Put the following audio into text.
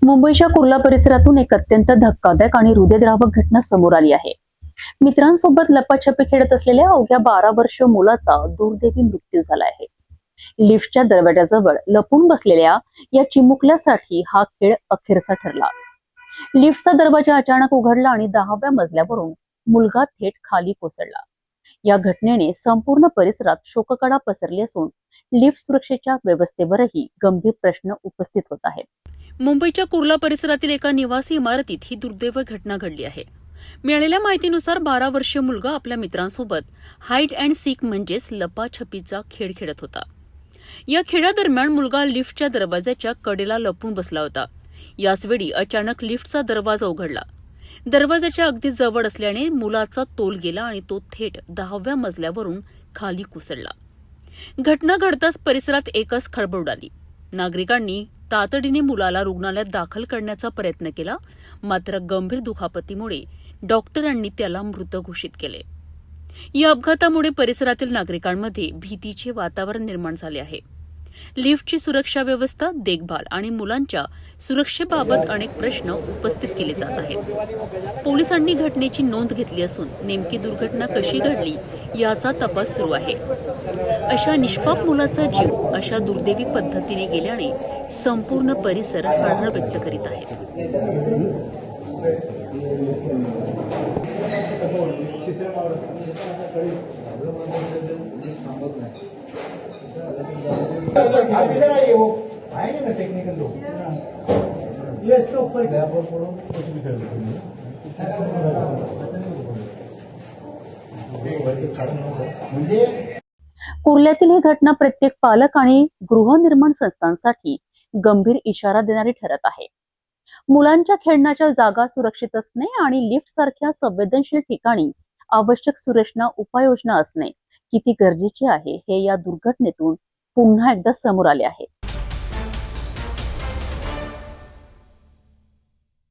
मुंबईच्या कुर्ला परिसरातून एक अत्यंत धक्कादायक आणि हृदयद्रावक घटना समोर आली आहे। मित्रांसोबत लपाछपी खेळत असलेल्या अवघ्या 12 वर्षीय मुलाचा दुर्दैवी मृत्यू झाला आहे। लिफ्टच्या दरवाजाजवळ लपून बसलेल्या या चिमुकल्यासाठी हा खेळ अखेरचा ठरला। लिफ्टचा दरवाजा अचानक उघडला आणि 10व्या मजल्यावरून मुलगा थेट खाली कोसळला। या घटनेने संपूर्ण परिसरात शोककळा पसरली असून लिफ्ट सुरक्षेच्या व्यवस्थेवरही गंभीर प्रश्न उपस्थित होत आहेत। मुंबईच्या कुर्ला परिसरातील एका निवासी इमारतीत ही दुर्दैवी घटना घडली आहे। मिळालेल्या माहितीनुसार 12 वर्षीय मुलगा आपल्या मित्रांसोबत हाईड अँड सीक म्हणजेच लपाछपीचा खेळ खेळत होता। या खेळादरम्यान मुलगा लिफ्टच्या दरवाजाच्या कडेला लपून बसला होता। याचवेळी अचानक लिफ्टचा दरवाजा उघडला। दरवाजाच्या अगदी जवळ असल्याने मुलाचा तोल गेला आणि तो थेट 10व्या मजल्यावरून खाली कोसळला। घटना घडताच परिसरात एकच खळबळ उडाली। नागरिकांनी तातडीने मुलाला रुग्णालयात दाखल करण्याचा प्रयत्न केला, मात्र गंभीर दुखापतीमुळे डॉक्टरांनी त्याला मृत घोषित केले। या अपघातामुळे परिसरातील नागरिकांमध्ये भीतीचे वातावरण निर्माण झाले आहे। लिफ्टची सुरक्षा व्यवस्था, देखभाल आणि मुलांच्या सुरक्षेबाबत अनेक प्रश्न उपस्थित केले जात आहेत। पोलिसांनी घटनेची नोंद घेतली असून नेमकी दुर्घटना कशी घडली याचा तपास सुरू आहे। अशा निष्पाप मुलाचा जीव अशा दुर्दैवी पद्धतीने गेल्याने संपूर्ण परिसर हळहळ व्यक्त करीत आहे। कुर्ल्यातील ही घटना प्रत्येक पालक आणि गृहनिर्माण संस्थांसाठी गंभीर इशारा देणारी ठरत आहे। मुलांच्या खेळण्याच्या जागा सुरक्षित असणे आणि लिफ्ट सारख्या संवेदनशील ठिकाणी आवश्यक सुरक्षा उपाययोजना असणे किती गरजेचे आहे हे या दुर्घटनेतून पुन्हा एकदा समोर आले आहे।